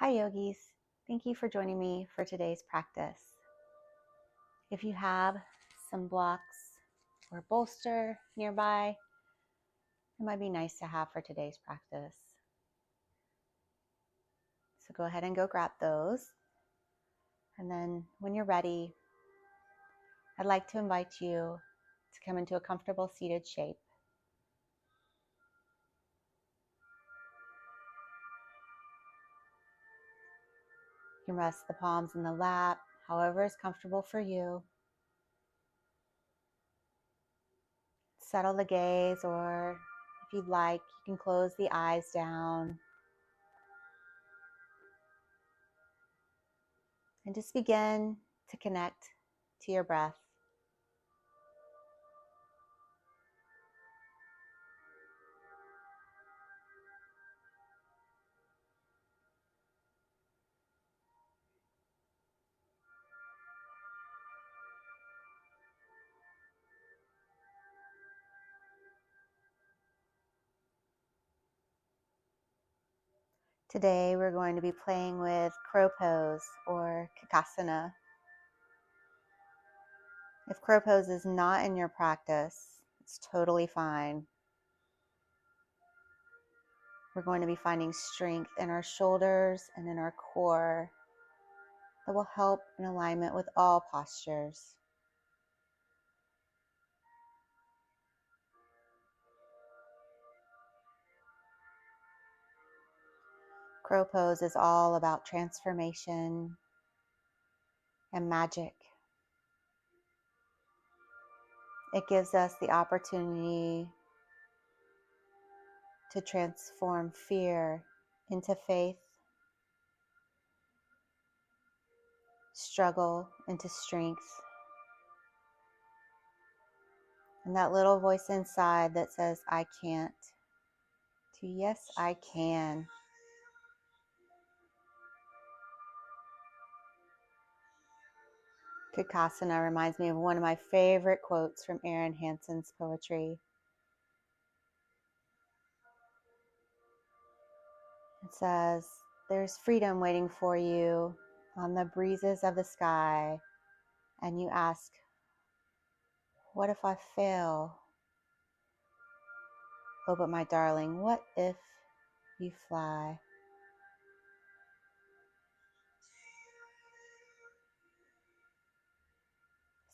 Hi yogis, thank you for joining me for today's practice. If you have some blocks or bolster nearby, it might be nice to have for today's practice. So go ahead and go grab those. And then when you're ready, I'd like to invite you to come into a comfortable seated shape. You can rest the palms in the lap, however is comfortable for you. Settle the gaze, or if you'd like, you can close the eyes down. And just begin to connect to your breath. Today we're going to be playing with crow pose or Kakasana. If crow pose is not in your practice, it's totally fine. We're going to be finding strength in our shoulders and in our core that will help in alignment with all postures. Crow pose is all about transformation and magic. It gives us the opportunity to transform fear into faith, struggle into strength, and that little voice inside that says, I can't, to yes, I can. Kakasana reminds me of one of my favorite quotes from Aaron Hanson's poetry. It says, there's freedom waiting for you on the breezes of the sky, and you ask, what if I fail? Oh, but my darling, what if you fly?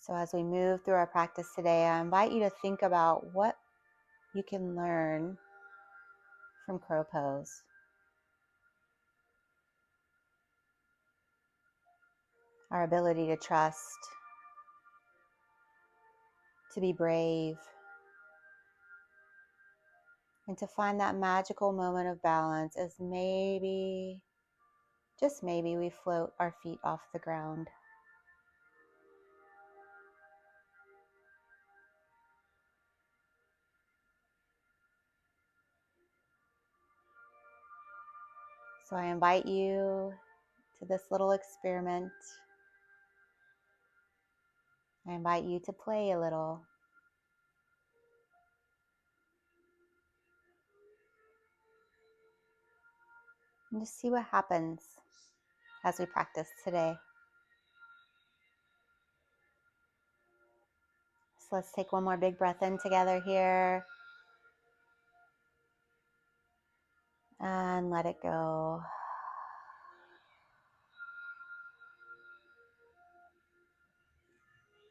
So as we move through our practice today, I invite you to think about what you can learn from crow pose. Our ability to trust, to be brave, and to find that magical moment of balance as maybe, just maybe, we float our feet off the ground. So I invite you to this little experiment. I invite you to play a little. And just see what happens as we practice today. So let's take one more big breath in together here. And let it go.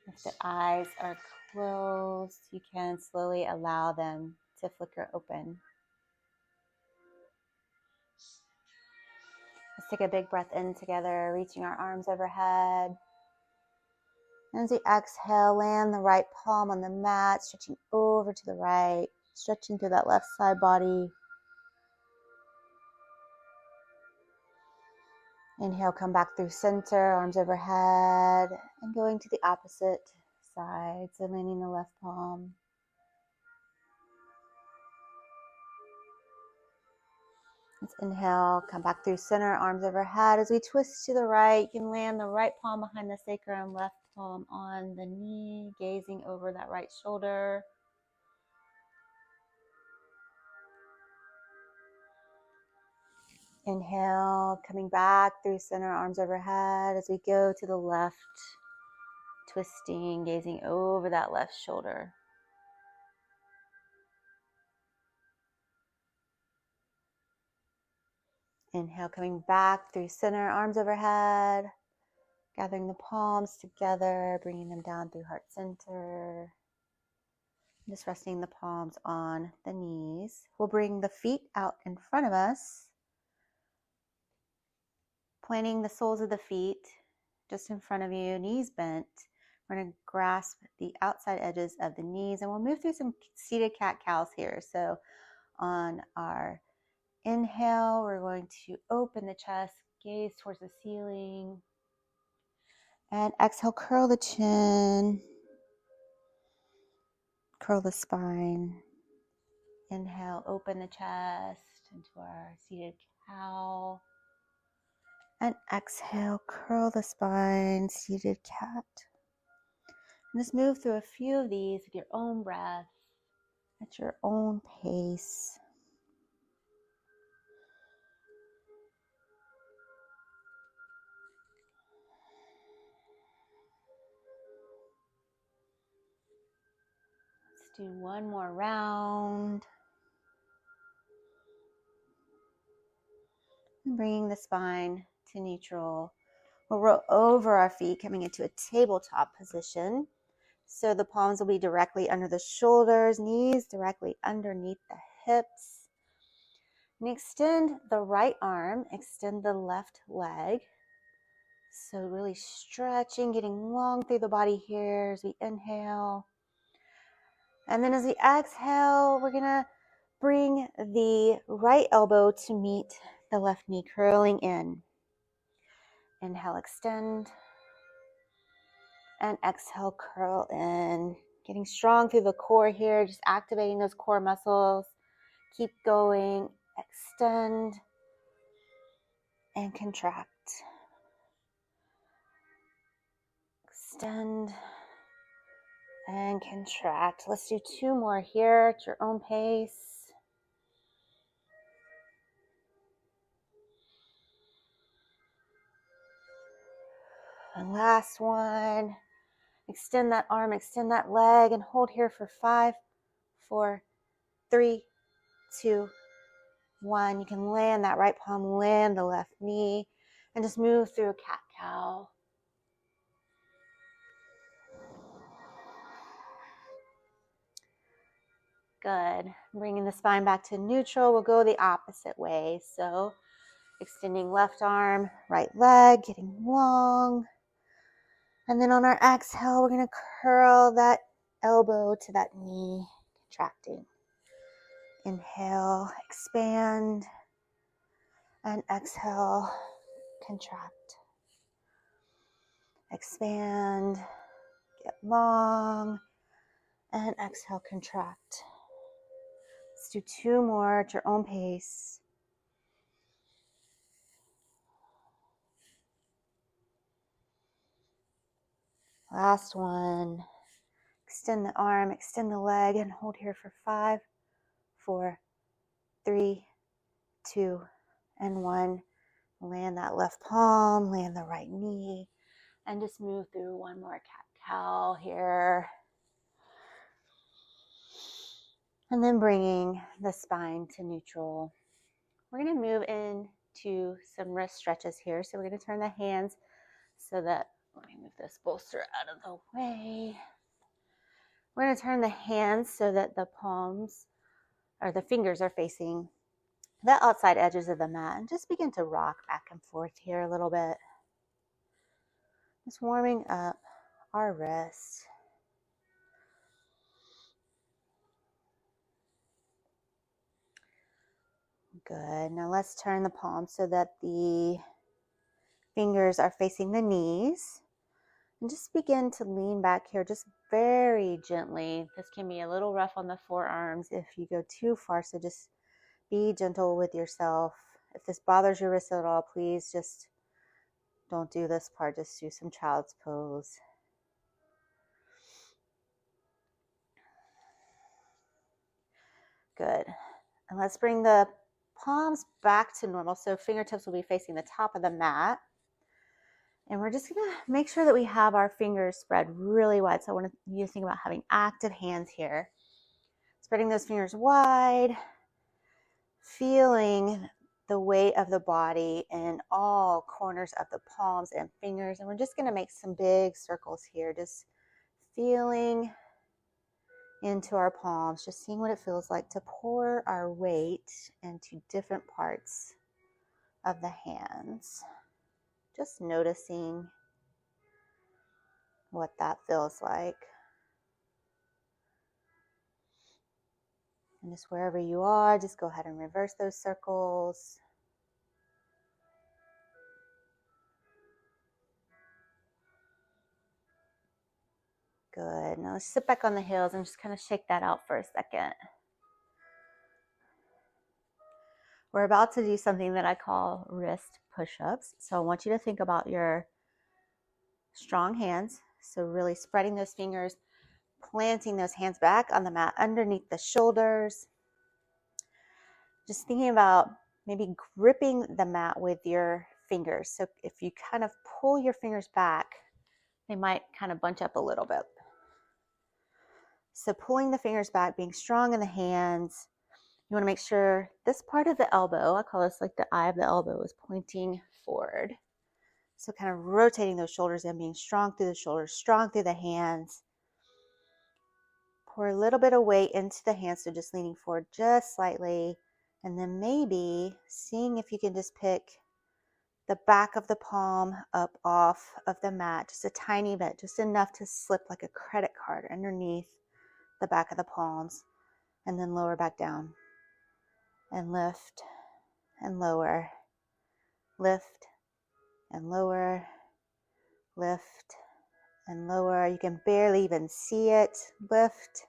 If the eyes are closed, you can slowly allow them to flicker open. Let's take a big breath in together, reaching our arms overhead. And as we exhale, land the right palm on the mat, stretching over to the right, stretching through that left side body. Inhale, come back through center, arms overhead, and going to the opposite side, so landing the left palm. Let's inhale, come back through center, arms overhead. As we twist to the right, you can land the right palm behind the sacrum, left palm on the knee, gazing over that right shoulder. Inhale, coming back through center, arms overhead as we go to the left, twisting, gazing over that left shoulder. Inhale, coming back through center, arms overhead, gathering the palms together, bringing them down through heart center. Just resting the palms on the knees. We'll bring the feet out in front of us, planting the soles of the feet just in front of you, knees bent. We're going to grasp the outside edges of the knees, and we'll move through some seated cat-cows here. So on our inhale, we're going to open the chest, gaze towards the ceiling, and exhale, curl the chin, curl the spine. Inhale, open the chest into our seated cow. And exhale, curl the spine, seated cat. And just move through a few of these with your own breath, at your own pace. Let's do one more round. And bringing the spine to neutral. We'll roll over our feet, coming into a tabletop position. So the palms will be directly under the shoulders, knees directly underneath the hips. And extend the right arm, extend the left leg. So really stretching, getting long through the body here as we inhale. And then as we exhale, we're going to bring the right elbow to meet the left knee, curling in. Inhale, extend. And exhale, curl in. Getting strong through the core here, just activating those core muscles. Keep going. Extend and contract. Extend and contract. Let's do two more here at your own pace. And last one. Extend that arm, extend that leg, and hold here for 5, 4, 3, 2, 1. You can land that right palm, land the left knee, and just move through a cat-cow. Good. Bringing the spine back to neutral. We'll go the opposite way. So extending left arm, right leg, getting long. And then on our exhale, we're going to curl that elbow to that knee, contracting. Inhale, expand. And exhale, contract. Expand, get long. And exhale, contract. Let's do two more at your own pace. Last one. Extend the arm, extend the leg, and hold here for 5, 4, 3, 2, and 1. Land that left palm, land the right knee, and just move through one more cat-cow here. And then bringing the spine to neutral. We're going to move into some wrist stretches here. So we're going to turn the hands so that, let me move this bolster out of the way. We're going to turn the hands so that the palms or the fingers are facing the outside edges of the mat, and just begin to rock back and forth here a little bit. Just warming up our wrists. Good. Now let's turn the palms so that the fingers are facing the knees. And just begin to lean back here just very gently. This can be a little rough on the forearms if you go too far, so just be gentle with yourself. If this bothers your wrist at all, please just don't do this part. Just do some child's pose. Good. And let's bring the palms back to normal. So fingertips will be facing the top of the mat. And we're just gonna make sure that we have our fingers spread really wide. So I want you to think about having active hands here. Spreading those fingers wide, feeling the weight of the body in all corners of the palms and fingers. And we're just gonna make some big circles here, just feeling into our palms, just seeing what it feels like to pour our weight into different parts of the hands. Just noticing what that feels like. And just wherever you are, just go ahead and reverse those circles. Good. Now let's sit back on the heels and just kind of shake that out for a second. We're about to do something that I call wrist push-ups. So I want you to think about your strong hands. So really spreading those fingers, planting those hands back on the mat underneath the shoulders. Just thinking about maybe gripping the mat with your fingers. So if you kind of pull your fingers back, they might kind of bunch up a little bit. So pulling the fingers back, being strong in the hands. You want to make sure this part of the elbow, I call this like the eye of the elbow, is pointing forward. So kind of rotating those shoulders and being strong through the shoulders, strong through the hands. Pour a little bit of weight into the hands, so just leaning forward just slightly. And then maybe seeing if you can just pick the back of the palm up off of the mat, just a tiny bit, just enough to slip like a credit card underneath the back of the palms, and then lower back down. And lift and lower, lift and lower, lift and lower. You can barely even see it. Lift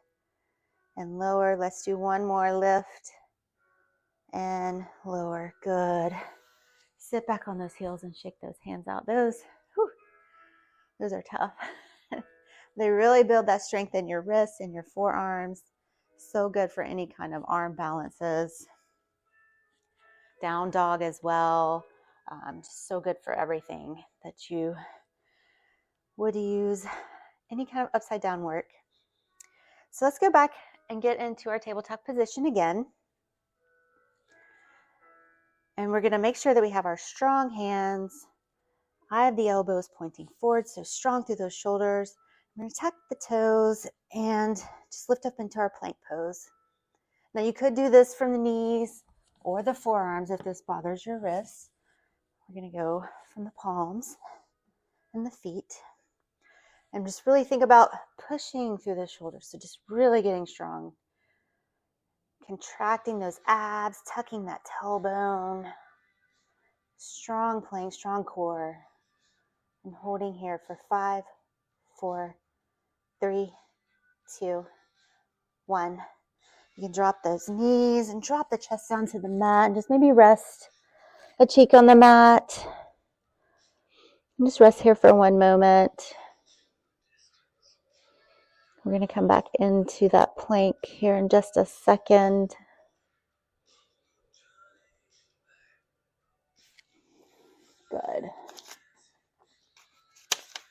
and lower. Let's do one more. Lift and lower. Good. Sit back on those heels and shake those hands out. Those are tough. They really build that strength in your wrists and your forearms. So good for any kind of arm balances. Down dog as well. Just so good for everything that you would use, any kind of upside down work. So let's go back and get into our tabletop position again. And we're going to make sure that we have our strong hands. Eye of the elbows pointing forward, so strong through those shoulders. We're going to tuck the toes and just lift up into our plank pose. Now you could do this from the knees or the forearms if this bothers your wrists. We're going to go from the palms and the feet. And just really think about pushing through the shoulders. So just really getting strong. Contracting those abs, tucking that tailbone. Strong plank, strong core. And holding here for 5, 4, 3, 2, 1. You can drop those knees and drop the chest down to the mat. And just maybe rest a cheek on the mat. And just rest here for one moment. We're going to come back into that plank here in just a second. Good.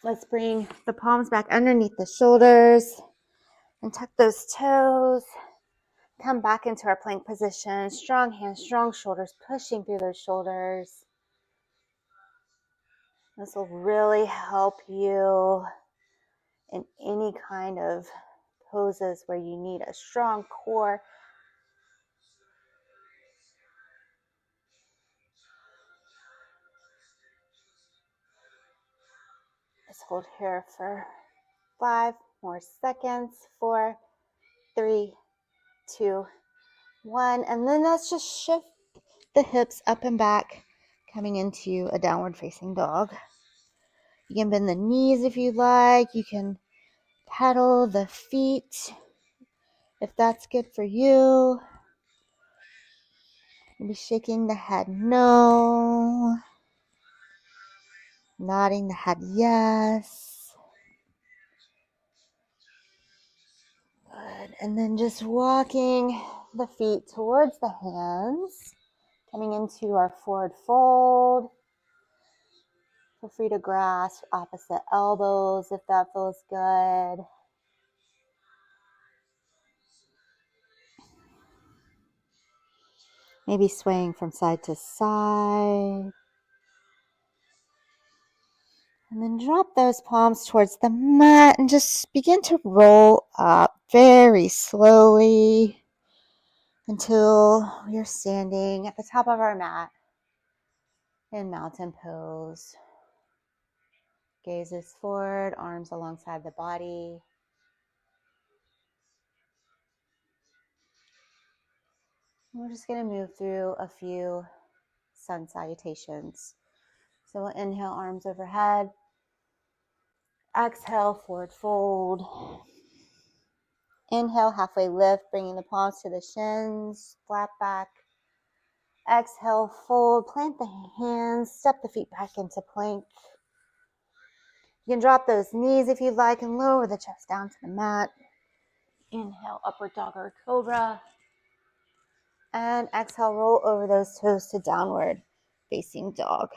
Let's bring the palms back underneath the shoulders and tuck those toes. Come back into our plank position. Strong hands, strong shoulders, pushing through those shoulders. This will really help you in any kind of poses where you need a strong core. Just hold here for 5 more seconds. 4, 3, 2, 1. And then let's just shift the hips up and back, coming into a downward facing dog. You can bend the knees if you like. You can pedal the feet if that's good for you. Maybe shaking the head no. Nodding the head yes. Good. And then just walking the feet towards the hands. Coming into our forward fold. Feel free to grasp opposite elbows if that feels good. Maybe swaying from side to side. And then drop those palms towards the mat and just begin to roll up very slowly until we're standing at the top of our mat in mountain pose. Gazes forward, arms alongside the body. We're just going to move through a few sun salutations. So we'll inhale, arms overhead. Exhale, forward fold. Inhale, halfway lift, bringing the palms to the shins, flat back. Exhale, fold, plant the hands, step the feet back into plank. You can drop those knees if you'd like and lower the chest down to the mat. Inhale, upward dog or cobra. And exhale, roll over those toes to downward facing dog.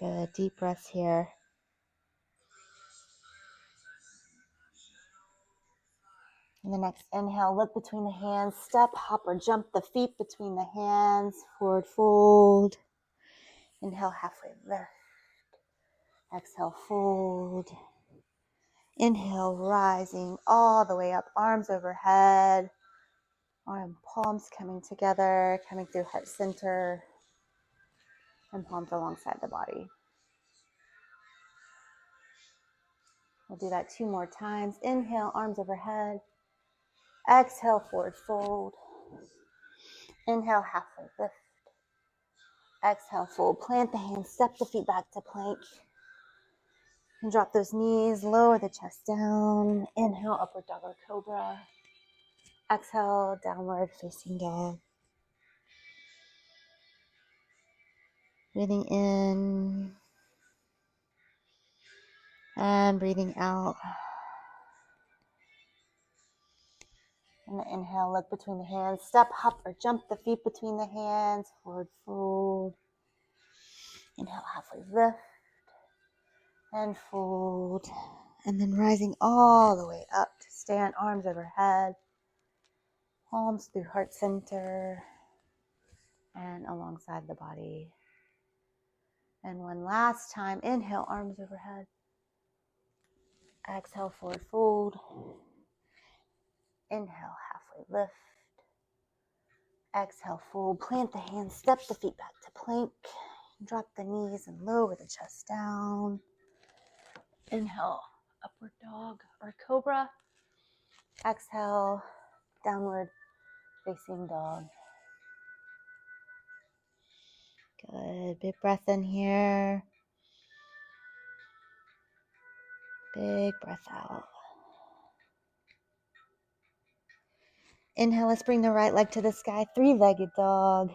Good, deep breaths here. And the next inhale, look between the hands, step, hop, or jump the feet between the hands, forward fold. Inhale, halfway lift. Exhale, fold. Inhale, rising all the way up, arms overhead. Arm palms coming together, coming through heart center, and palms alongside the body. We'll do that 2 more times. Inhale, arms overhead. Exhale, forward fold. Inhale, halfway lift. Exhale, fold. Plant the hands, step the feet back to plank. And drop those knees, lower the chest down. Inhale, upward dog or cobra. Exhale, downward facing dog. Breathing in and breathing out. And the inhale, look between the hands, step, hop, or jump the feet between the hands, forward fold. Inhale, halfway lift and fold. And then rising all the way up to stand, arms overhead, palms through heart center and alongside the body. And one last time, inhale, arms overhead. Exhale, forward fold. Inhale, halfway lift. Exhale, fold. Plant the hands, step the feet back to plank. Drop the knees and lower the chest down. Inhale, upward dog or cobra. Exhale, downward facing dog. Good. Big breath in here. Big breath out. Inhale, let's bring the right leg to the sky. 3-legged dog.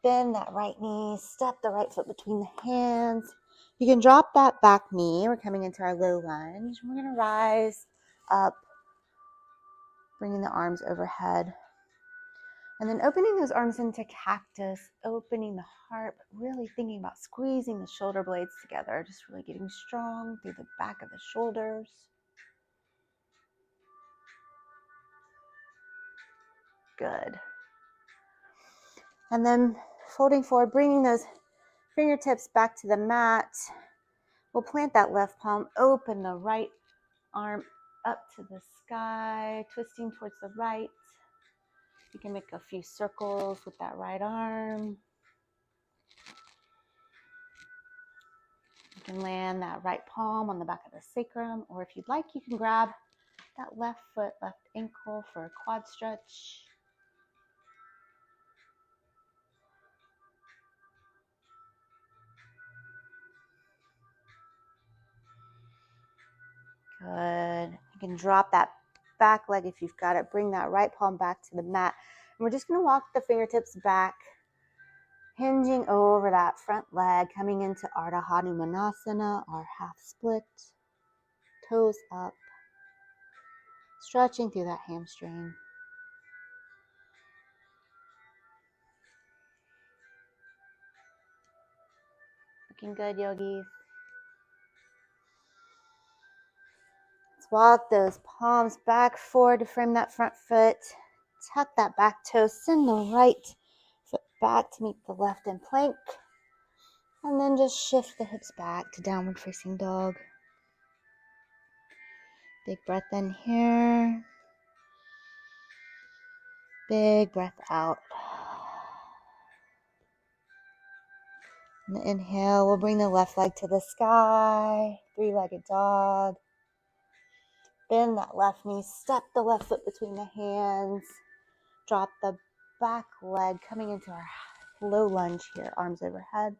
Bend that right knee. Step the right foot between the hands. You can drop that back knee. We're coming into our low lunge. We're going to rise up, bringing the arms overhead. And then opening those arms into cactus, opening the heart, but really thinking about squeezing the shoulder blades together, just really getting strong through the back of the shoulders. Good. And then folding forward, bringing those fingertips back to the mat. We'll plant that left palm, open the right arm up to the sky, twisting towards the right. You can make a few circles with that right arm. You can land that right palm on the back of the sacrum, or if you'd like, you can grab that left foot, left ankle for a quad stretch. Good. You can drop that back leg if you've got it. Bring that right palm back to the mat. And we're just going to walk the fingertips back, Hinging over that front leg, coming into Ardha Hanumanasana, our half split, toes up, stretching through that hamstring. Looking good, yogis. Let's walk those palms back forward to frame that front foot. Tuck that back toe, send the right foot back to meet the left in plank. And then just shift the hips back to downward facing dog. Big breath in here. Big breath out. On the inhale, we'll bring the left leg to the sky. Three-legged dog. Bend that left knee. Step the left foot between the hands. Drop the back leg coming into our low lunge here. Arms overhead.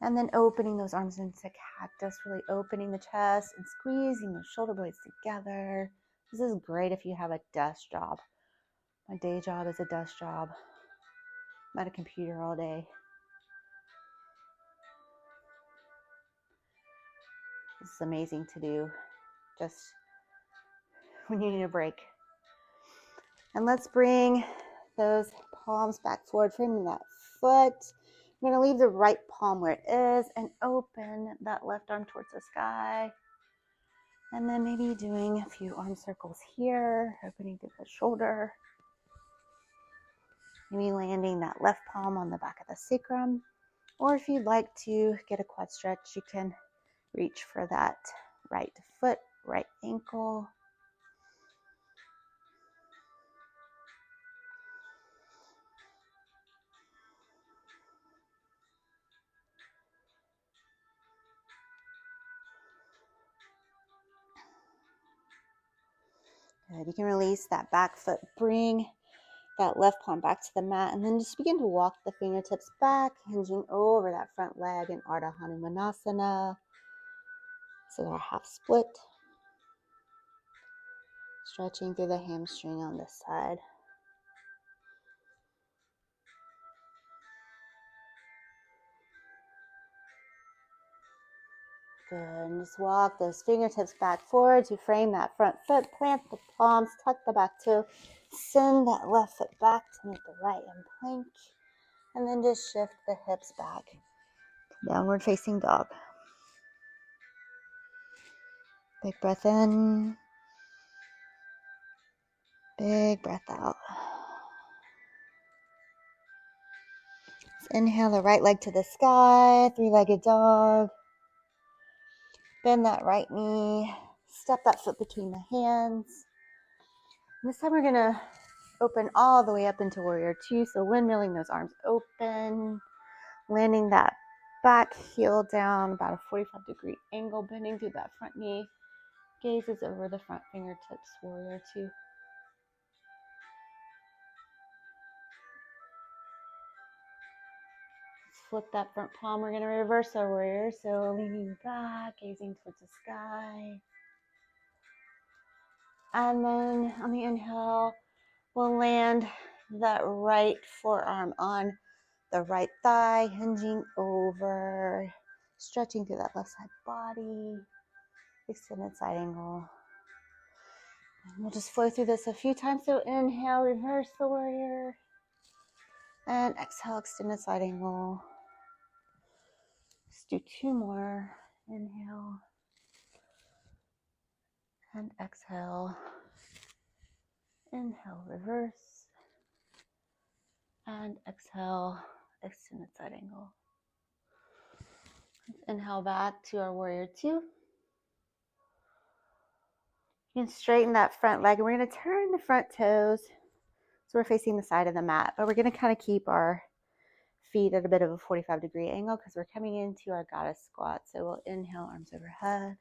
And then opening those arms into cactus. Really opening the chest and squeezing those shoulder blades together. This is great if you have a desk job. My day job is a desk job. I'm at a computer all day. This is amazing to do just when you need a break. And let's bring those palms back forward, framing that foot. I'm going to leave the right palm where it is and open that left arm towards the sky. And then maybe doing a few arm circles here, opening through the shoulder. Maybe landing that left palm on the back of the sacrum. Or if you'd like to get a quad stretch, you can reach for that right foot, right ankle. Good. You can release that back foot, bring that left palm back to the mat, and then just begin to walk the fingertips back, hinging over that front leg in Ardha Hanumanasana. So our half split. Stretching through the hamstring on this side. Good. And just walk those fingertips back forward to frame that front foot. Plant the palms, tuck the back toe. Send that left foot back to meet the right in plank. And then just shift the hips back. Downward facing dog. Big breath in. Big breath out. Let's inhale the right leg to the sky. Three-legged dog. Bend that right knee. Step that foot between the hands. And this time we're going to open all the way up into warrior two. So windmilling those arms open. Landing that back heel down about a 45-degree angle. Bending through that front knee. Gazes over the front fingertips. Warrior two. Flip that front palm. We're going to reverse our warrior. So leaning back, gazing towards the sky. And then on the inhale, we'll land that right forearm on the right thigh, hinging over, stretching through that left side body, extended side angle. And we'll just flow through this a few times. So inhale, reverse the warrior. And exhale, extended side angle. Let's do two more. Inhale. And exhale. Inhale, reverse. And exhale, extended side angle. Let's inhale back to our warrior two. You can straighten that front leg, and we're going to turn the front toes so we're facing the side of the mat. But we're going to kind of keep our feet at a bit of a 45-degree angle because we're coming into our goddess squat. So we'll inhale, arms overhead.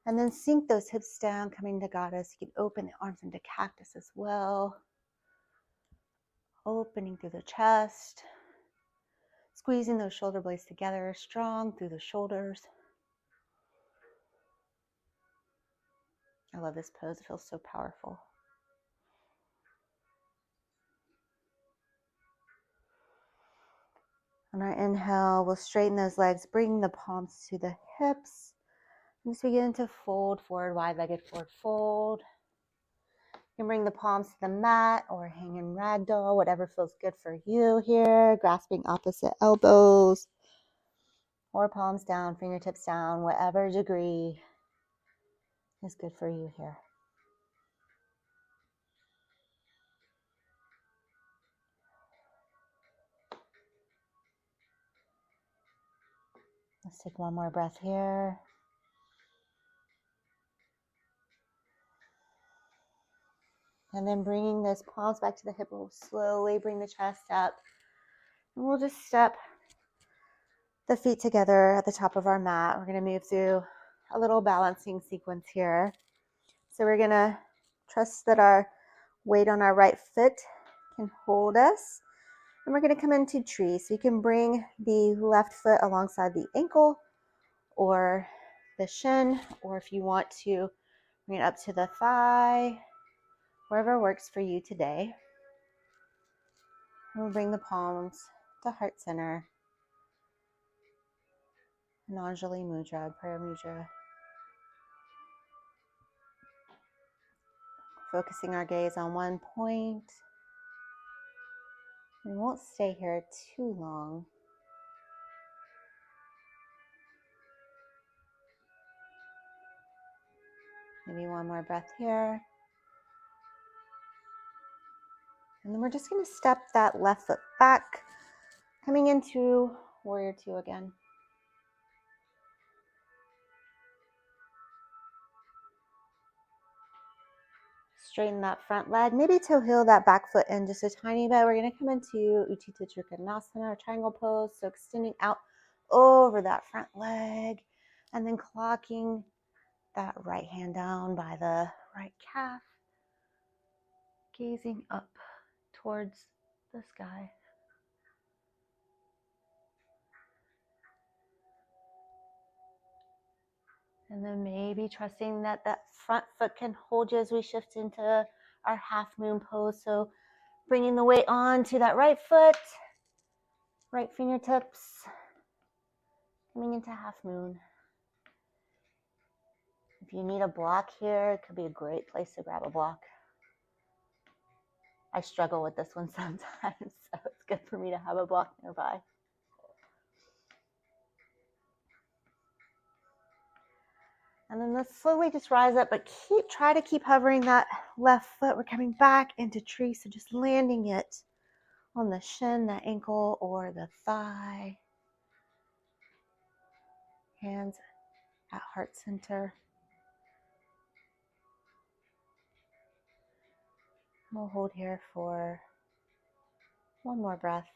And then sink those hips down, coming to goddess. You can open the arms into cactus as well. Opening through the chest. Squeezing those shoulder blades together, strong through the shoulders. I love this pose. It feels so powerful. On our inhale, we'll straighten those legs, bring the palms to the hips. And just begin to fold forward, wide-legged forward fold. You can bring the palms to the mat or hang in ragdoll, whatever feels good for you here. Grasping opposite elbows or palms down, fingertips down, whatever degree is good for you here. Let's take one more breath here. And then bringing those palms back to the hip, we'll slowly bring the chest up. And we'll just step the feet together at the top of our mat. We're going to move through a little balancing sequence here. So we're going to trust that our weight on our right foot can hold us. And we're going to come into tree. So you can bring the left foot alongside the ankle or the shin, or if you want to bring it up to the thigh, wherever works for you today. We'll bring the palms to heart center. Anjali Mudra, Prayer Mudra. Focusing our gaze on one point. We won't stay here too long. Maybe one more breath here. And then we're just going to step that left foot back, coming into Warrior Two again. Straighten that front leg, maybe toe heel that back foot in just a tiny bit. We're going to come into Utthita Trikonasana, or triangle pose. So extending out over that front leg and then clocking that right hand down by the right calf, gazing up towards the sky. And then maybe trusting that that front foot can hold you as we shift into our half moon pose. So bringing the weight on to that right foot, right fingertips, coming into half moon. If you need a block here, it could be a great place to grab a block. I struggle with this one sometimes, so it's good for me to have a block nearby. And then let's slowly just rise up, but try to keep hovering that left foot. We're coming back into tree, so just landing it on the shin, the ankle, or the thigh. Hands at heart center. We'll hold here for one more breath.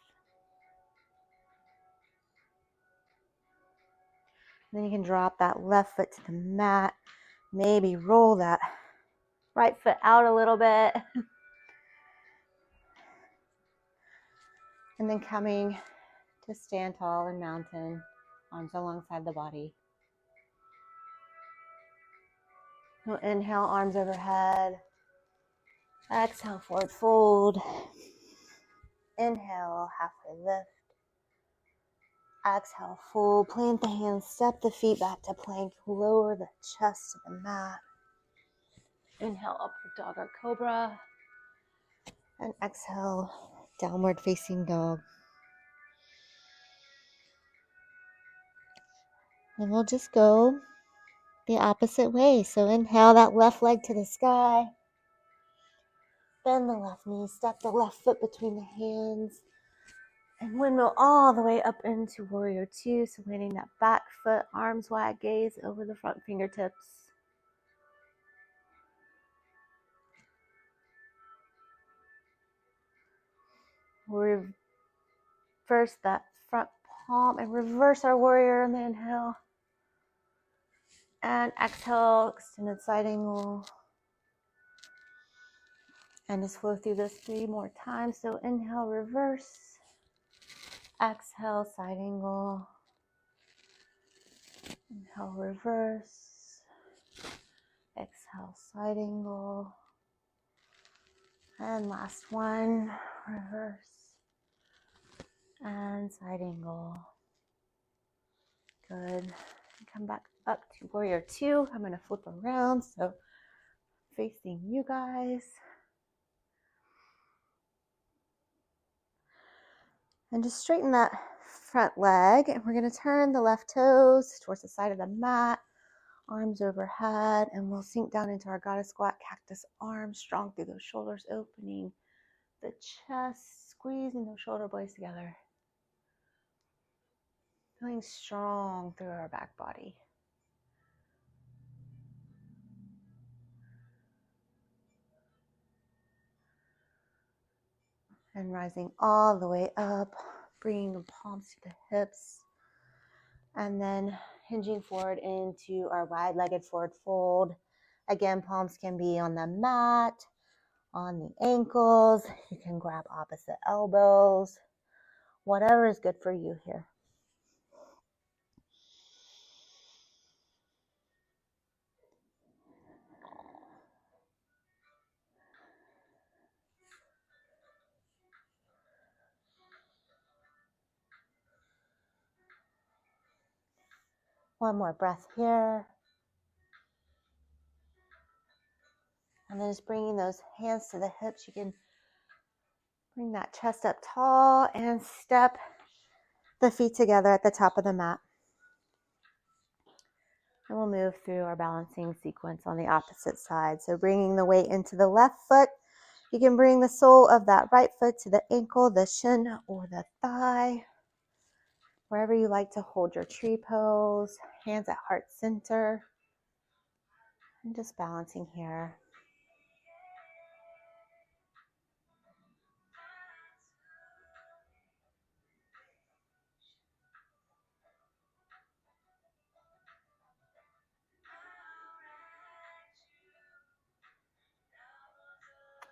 And then you can drop that left foot to the mat. Maybe roll that right foot out a little bit. And then coming to stand tall in mountain, arms alongside the body. We'll inhale, arms overhead. Exhale, forward fold. Inhale, halfway lift. Exhale, fold. Plant the hands, step the feet back to plank. Lower the chest to the mat. Inhale, upward dog or cobra. And exhale, downward facing dog. And we'll just go the opposite way. So inhale that left leg to the sky. Bend the left knee, step the left foot between the hands. And windmill all the way up into Warrior Two. So landing that back foot, arms wide, gaze over the front fingertips. We'll reverse that front palm and reverse our warrior on the inhale. And exhale, extended side angle. And just flow through this 3 more times. So inhale, reverse. Exhale, side angle. Inhale, reverse. Exhale, side angle. And last one, reverse. and side angle. Good. Come back up to warrior two. I'm going to flip around, so facing you guys. And just straighten that front leg. And we're going to turn the left toes towards the side of the mat, arms overhead, and we'll sink down into our goddess squat, cactus arms, strong through those shoulders, opening the chest, squeezing those shoulder blades together. Feeling strong through our back body. And rising all the way up, bringing the palms to the hips. And then hinging forward into our wide-legged forward fold. Again, palms can be on the mat, on the ankles. You can grab opposite elbows. Whatever is good for you here. One more breath here. And then just bringing those hands to the hips. You can bring that chest up tall and step the feet together at the top of the mat. And we'll move through our balancing sequence on the opposite side. So bringing the weight into the left foot. You can bring the sole of that right foot to the ankle, the shin, or the thigh. Wherever you like to hold your tree pose. Hands at heart center. And just balancing here.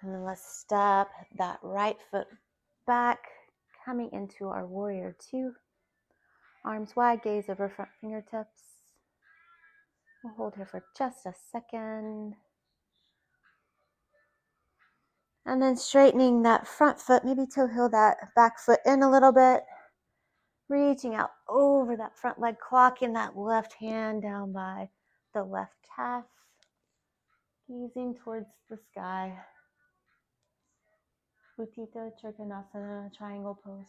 And then let's step that right foot back, coming into our warrior two. Arms wide, gaze over front fingertips. We'll hold here for just a second. And then straightening that front foot, maybe toe heel that back foot in a little bit. Reaching out over that front leg, clocking that left hand down by the left calf. Gazing towards the sky. Utthita Trikonasana, triangle pose.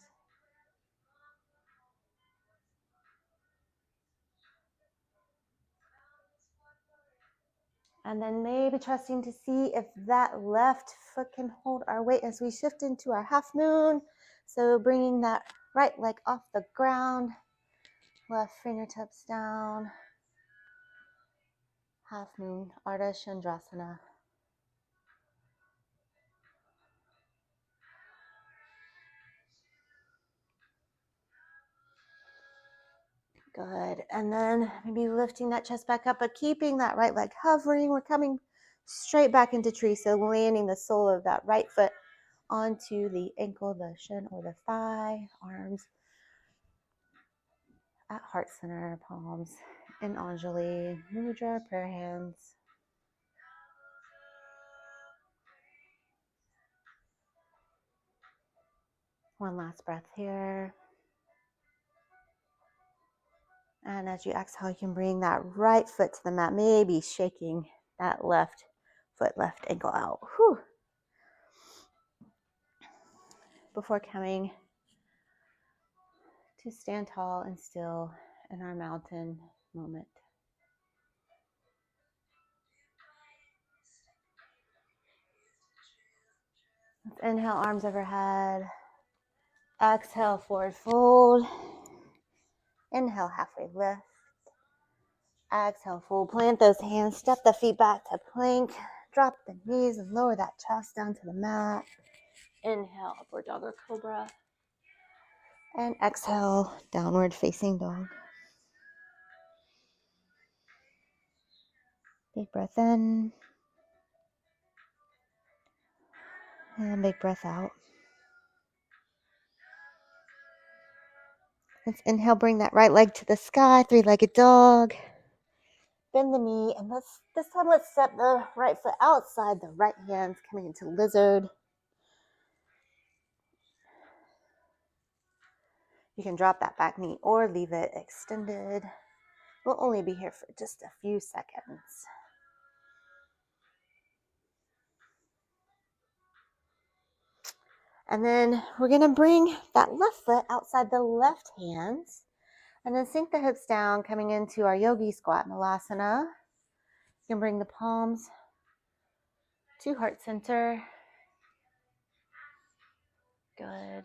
And then maybe trusting to see if that left foot can hold our weight as we shift into our half moon. So bringing that right leg off the ground, left fingertips down. Half moon, Ardha Chandrasana. Good. And then maybe lifting that chest back up, but keeping that right leg hovering. We're coming straight back into tree. So landing the sole of that right foot onto the ankle, the shin, or the thigh. Arms at heart center, palms in Anjali Mudra, prayer hands. One last breath here. And as you exhale, you can bring that right foot to the mat, maybe shaking that left foot, left ankle out. Whew. Before coming to stand tall and still in our mountain moment. Let's inhale, arms overhead. Exhale, forward fold. Inhale, halfway lift. Exhale, full plant those hands. Step the feet back to plank. Drop the knees and lower that chest down to the mat. Inhale, upward dog or cobra. And exhale, downward facing dog. Big breath in. And big breath out. Let's inhale, bring that right leg to the sky, three-legged dog. Bend the knee, and this time let's step the right foot outside the right hands, coming into lizard. You can drop that back knee or leave it extended. We'll only be here for just a few seconds. And then we're going to bring that left foot outside the left hands and then sink the hips down, coming into our yogi squat malasana. You can bring the palms to heart center. Good.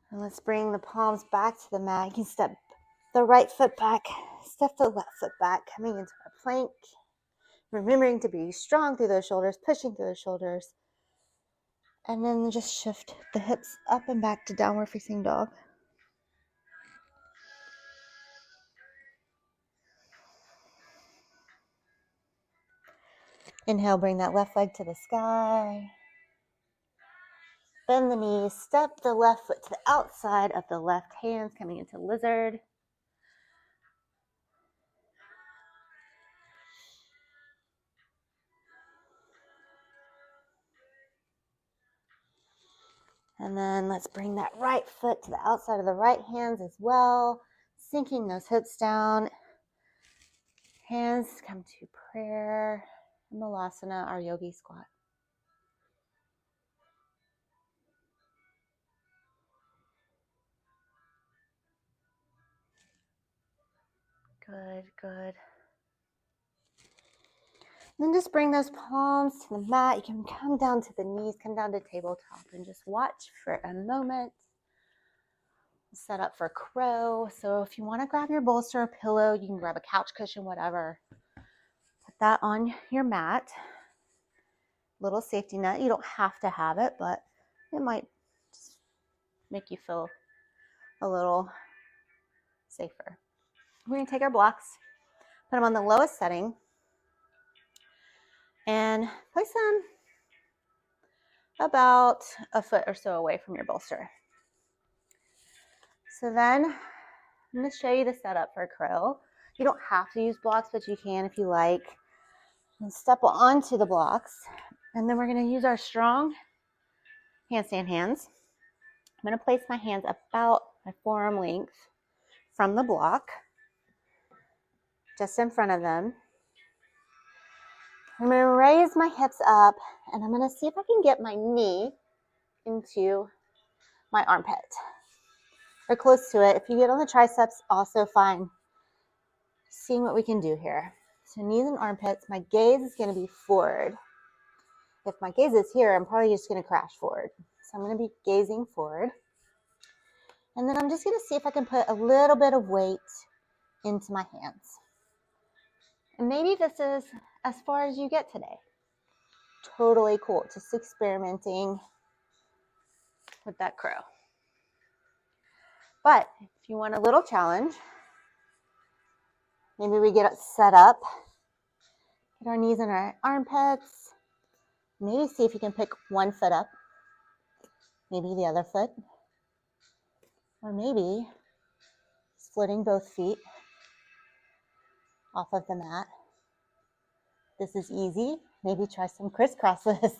And let's bring the palms back to the mat. You can step the right foot back, step the left foot back, coming into our plank. Remembering to be strong through those shoulders, pushing through those shoulders. And then just shift the hips up and back to downward facing dog. Inhale, bring that left leg to the sky. Bend the knees, step the left foot to the outside of the left hands, coming into lizard. And then let's bring that right foot to the outside of the right hands as well, sinking those hips down. Hands come to prayer, malasana, our yogi squat. Good, good. Then just bring those palms to the mat. You can come down to the knees, come down to tabletop, and just watch for a moment. Set up for crow. So if you want to grab your bolster or pillow, you can grab a couch cushion, whatever. Put that on your mat. Little safety net. You don't have to have it, but it might just make you feel a little safer. We're going to take our blocks, put them on the lowest setting, and place them about a foot or so away from your bolster. So then I'm going to show you the setup for a crow. You don't have to use blocks, but you can if you like. And step onto the blocks. And then we're going to use our strong handstand hands. I'm going to place my hands about my forearm length from the block, just in front of them. I'm going to raise my hips up, and I'm going to see if I can get my knee into my armpit or close to it. If you get on the triceps, also fine. Seeing what we can do here. So knees and armpits, my gaze is going to be forward. If my gaze is here, I'm probably just going to crash forward. So I'm going to be gazing forward. And then I'm just going to see if I can put a little bit of weight into my hands. And maybe this is as far as you get today. Totally cool. Just experimenting with that crow. But if you want a little challenge, maybe we get it set up. Get our knees in our armpits. Maybe see if you can pick one foot up. Maybe the other foot. Or maybe splitting both feet off of the mat. This is easy. Maybe try some crisscrosses.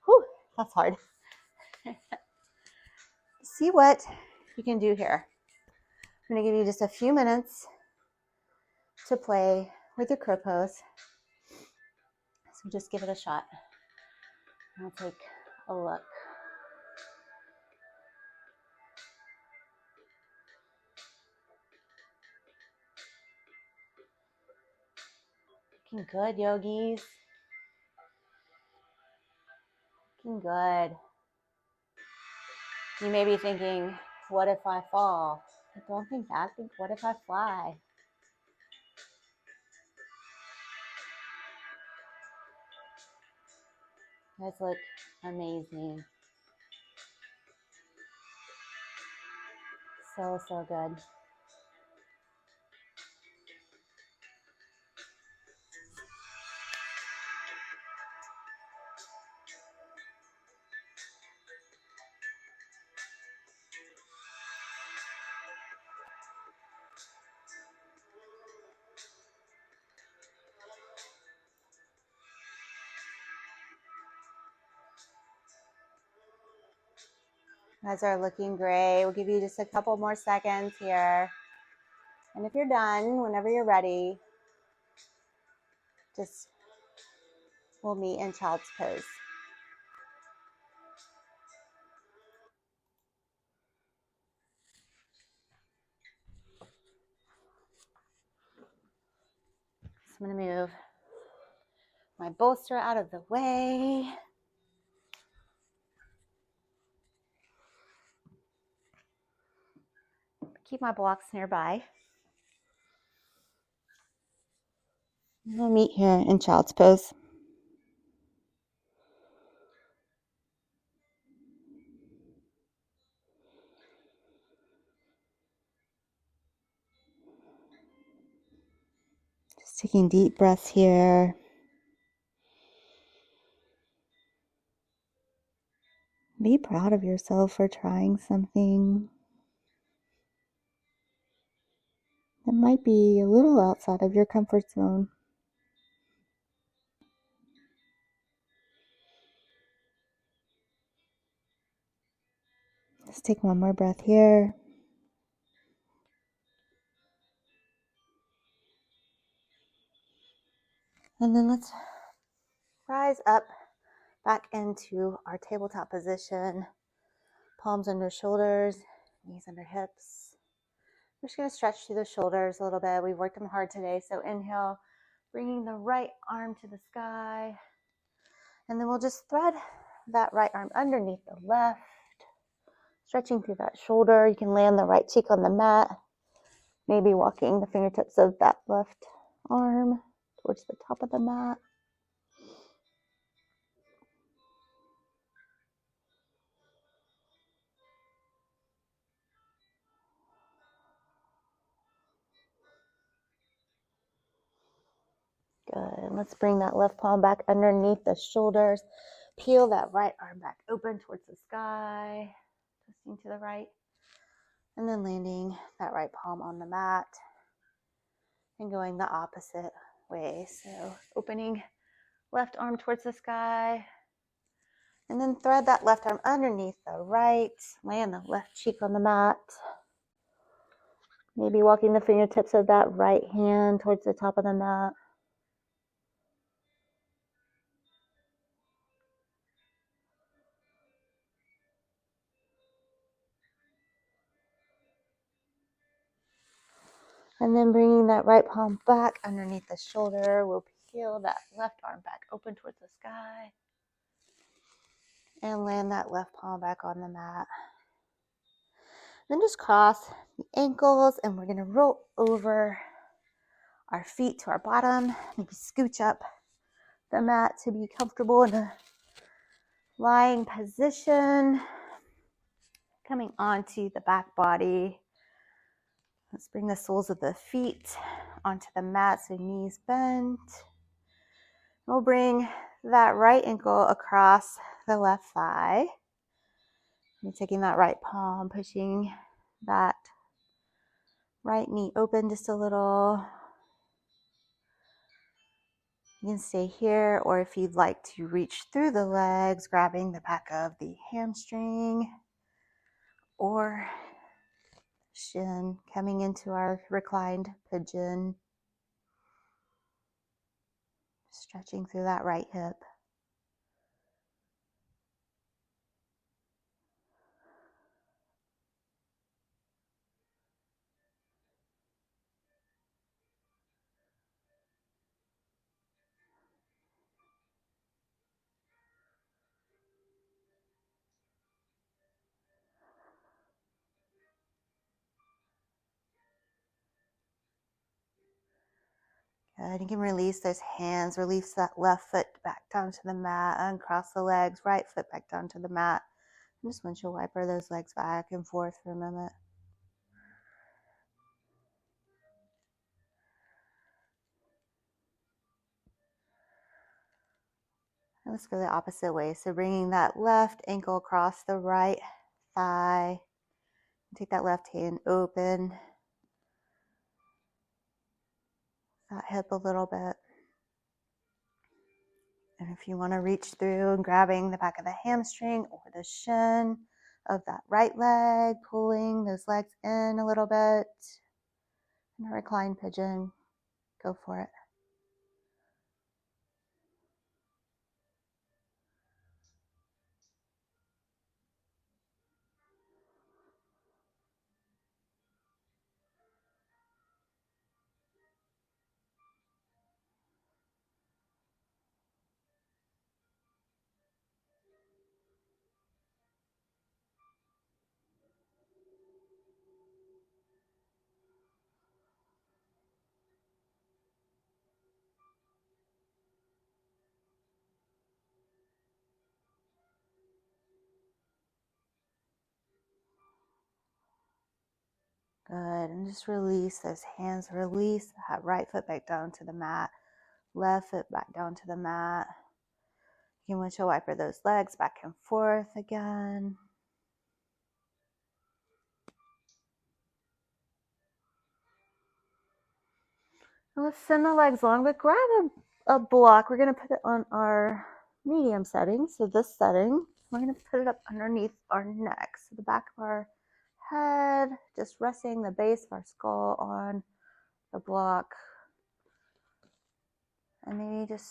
Whew, that's hard. See what you can do here. I'm going to give you just a few minutes to play with your crow pose. So just give it a shot. I'll take a look. Looking good, yogis. Looking good. You may be thinking, what if I fall? But don't think that. Think, what if I fly? You guys look amazing. So, so good. You guys are looking great. We'll give you just a couple more seconds here. And if you're done, whenever you're ready, just we'll meet in child's pose. So I'm going to move my bolster out of the way. Keep my blocks nearby. We'll meet here in child's pose. Just taking deep breaths here. Be proud of yourself for trying something that might be a little outside of your comfort zone. Just take one more breath here. And then let's rise up back into our tabletop position. Palms under shoulders, knees under hips. We're just going to stretch through the shoulders a little bit. We've worked them hard today. So inhale, bringing the right arm to the sky. And then we'll just thread that right arm underneath the left, stretching through that shoulder. You can land the right cheek on the mat, maybe walking the fingertips of that left arm towards the top of the mat. Good. Let's bring that left palm back underneath the shoulders. Peel that right arm back open towards the sky, twisting to the right. And then landing that right palm on the mat and going the opposite way. So opening left arm towards the sky. And then thread that left arm underneath the right. Land the left cheek on the mat. Maybe walking the fingertips of that right hand towards the top of the mat. And then bringing that right palm back underneath the shoulder. We'll peel that left arm back open towards the sky. And land that left palm back on the mat. Then just cross the ankles and we're going to roll over our feet to our bottom. Maybe scooch up the mat to be comfortable in a lying position. Coming onto the back body. Let's bring the soles of the feet onto the mat so knees bent. We'll bring that right ankle across the left thigh. And taking that right palm, pushing that right knee open just a little. You can stay here, or if you'd like to reach through the legs, grabbing the back of the hamstring or shin, coming into our reclined pigeon. Stretching through that right hip. Good. You can release those hands, release that left foot back down to the mat, uncross the legs, right foot back down to the mat. And just windshield wiper those legs back and forth for a moment. And let's go the opposite way. So bringing that left ankle across the right thigh. Take that left hand open. That hip a little bit. And if you want to reach through and grabbing the back of the hamstring or the shin, of that right leg, pulling those legs in a little bit. In a reclined pigeon, go for it. Good, and just release those hands, release that right foot back down to the mat, left foot back down to the mat. You can windshield wiper those legs back and forth again. And let's send the legs long, but grab a block. We're going to put it on our medium setting. So this setting, we're going to put it up underneath our neck. So the back of our head, just resting the base of our skull on the block. And maybe just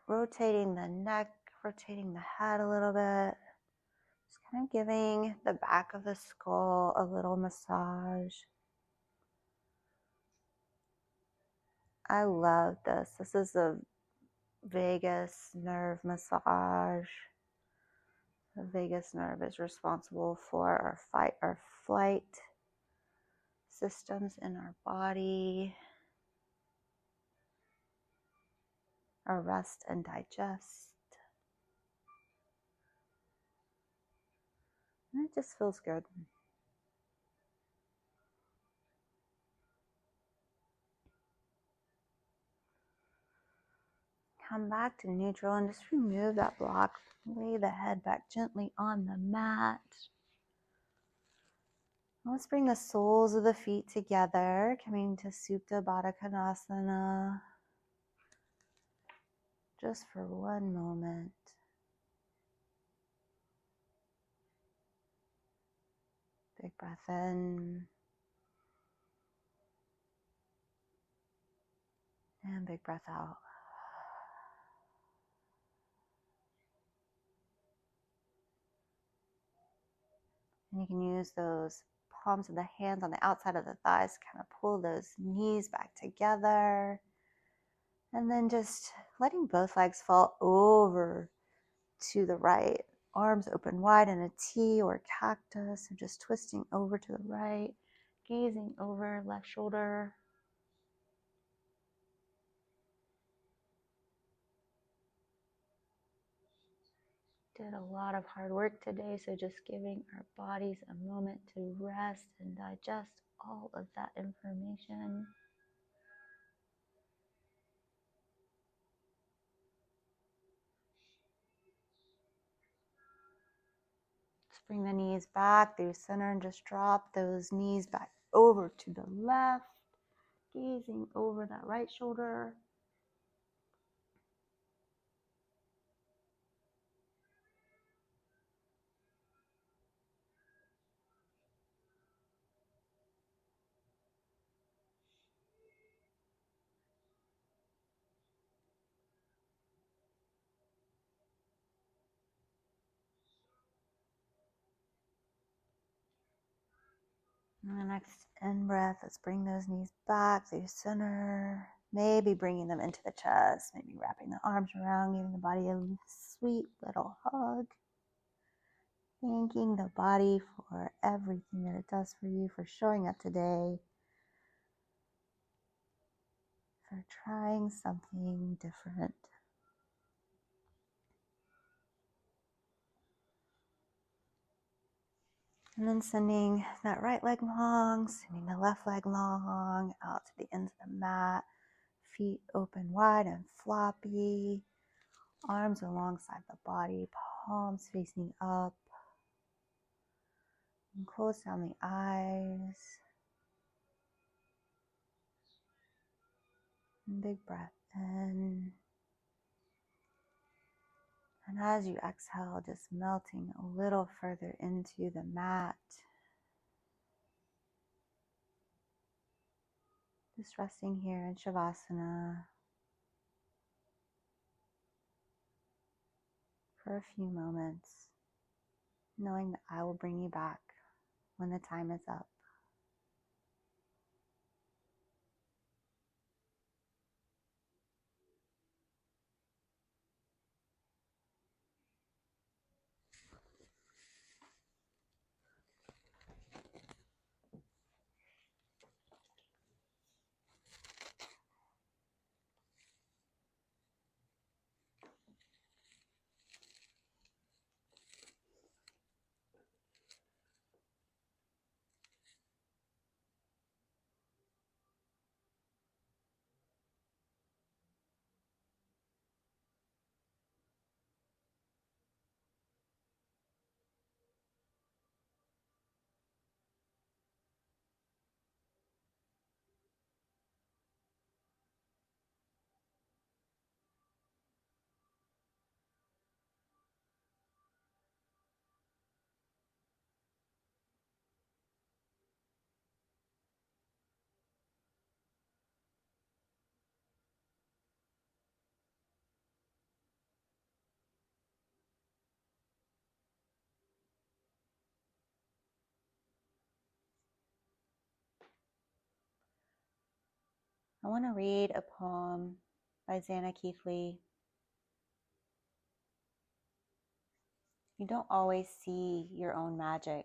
rotating the neck, rotating the head a little bit. Just kind of giving the back of the skull a little massage. I love this. This is a vagus nerve massage. The vagus nerve is responsible for our fight or flight systems in our body, our rest and digest. And it just feels good. Come back to neutral and just remove that block. Lay the head back gently on the mat. Let's bring the soles of the feet together, coming to Supta Baddha Konasana. Just for one moment. Big breath in. And big breath out. And you can use those palms of the hands on the outside of the thighs to kind of pull those knees back together. And then just letting both legs fall over to the right. Arms open wide in a T or cactus. So just twisting over to the right. Gazing over left shoulder. Did a lot of hard work today, so just giving our bodies a moment to rest and digest all of that information. Just bring the knees back through center and just drop those knees back over to the left, gazing over that right shoulder. And the next in breath, let's bring those knees back through center. Maybe bringing them into the chest, maybe wrapping the arms around, giving the body a sweet little hug. Thanking the body for everything that it does for you, for showing up today, for trying something different. And then sending that right leg long, sending the left leg long out to the ends of the mat. Feet open wide and floppy. Arms alongside the body, palms facing up. And close down the eyes. And big breath in. And as you exhale, just melting a little further into the mat. Just resting here in Shavasana for a few moments, knowing that I will bring you back when the time is up. I want to read a poem by Xana Keithley. You don't always see your own magic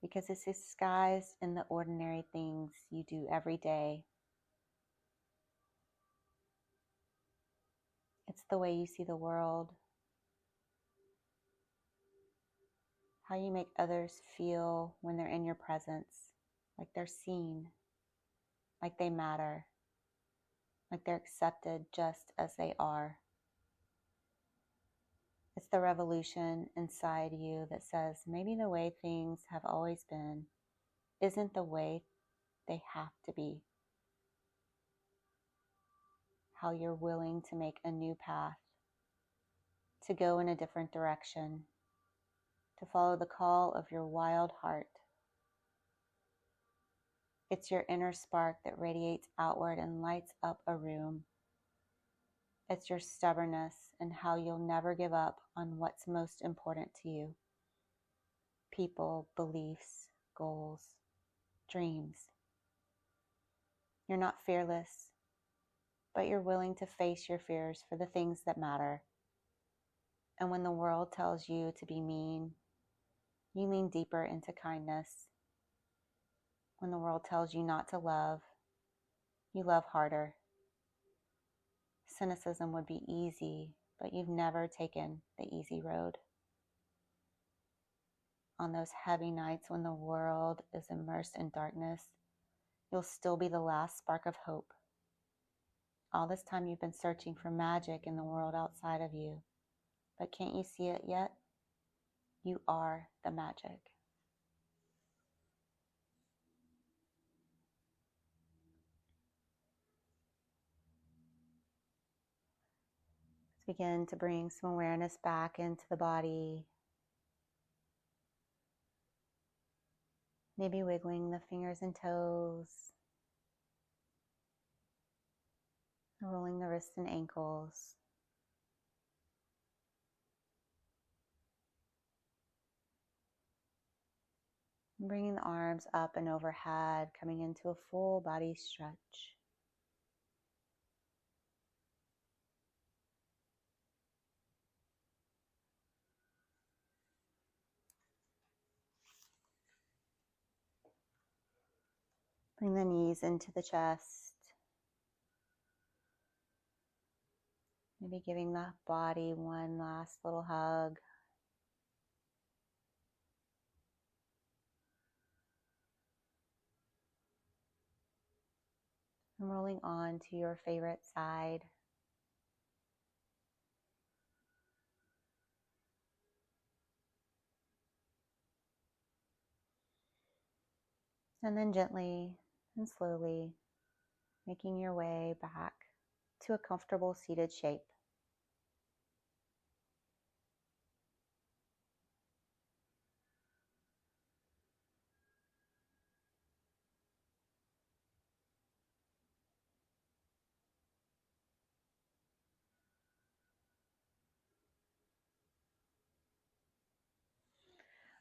because it's disguised in the ordinary things you do every day. It's the way you see the world, how you make others feel when they're in your presence, like they're seen, like they matter, like they're accepted just as they are. It's the revolution inside you that says maybe the way things have always been isn't the way they have to be. How you're willing to make a new path, to go in a different direction, to follow the call of your wild heart. It's your inner spark that radiates outward and lights up a room. It's your stubbornness and how you'll never give up on what's most important to you. People, beliefs, goals, dreams. You're not fearless, but you're willing to face your fears for the things that matter. And when the world tells you to be mean, you lean deeper into kindness. When the world tells you not to love, you love harder. Cynicism would be easy, but you've never taken the easy road. On those heavy nights when the world is immersed in darkness, you'll still be the last spark of hope. All this time you've been searching for magic in the world outside of you, but can't you see it yet? You are the magic. Let's begin to bring some awareness back into the body. Maybe wiggling the fingers and toes, rolling the wrists and ankles. Bringing the arms up and overhead, coming into a full body stretch. Bring the knees into the chest. Maybe giving the body one last little hug. And rolling on to your favorite side. And then gently and slowly making your way back to a comfortable seated shape.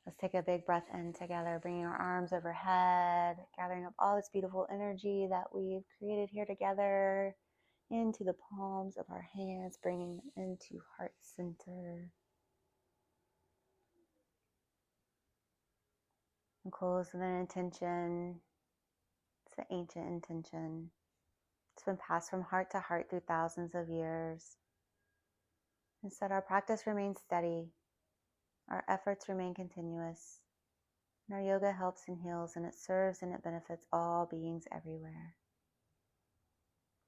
Let's take a big breath in together, bringing our arms overhead, gathering up all this beautiful energy that we've created here together into the palms of our hands, bringing them into heart center. And close with an intention. It's an ancient intention. It's been passed from heart to heart through thousands of years. Instead, our practice remains steady. Our efforts remain continuous. And our yoga helps and heals, and it serves and it benefits all beings everywhere.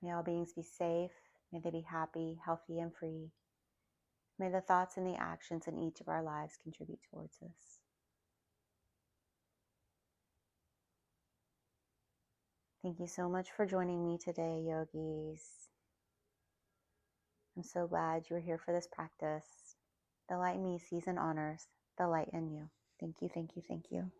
May all beings be safe. May they be happy, healthy, and free. May the thoughts and the actions in each of our lives contribute towards this. Thank you so much for joining me today, yogis. I'm so glad you were here for this practice. The light in me sees and honors the light in you. Thank you, thank you, thank you.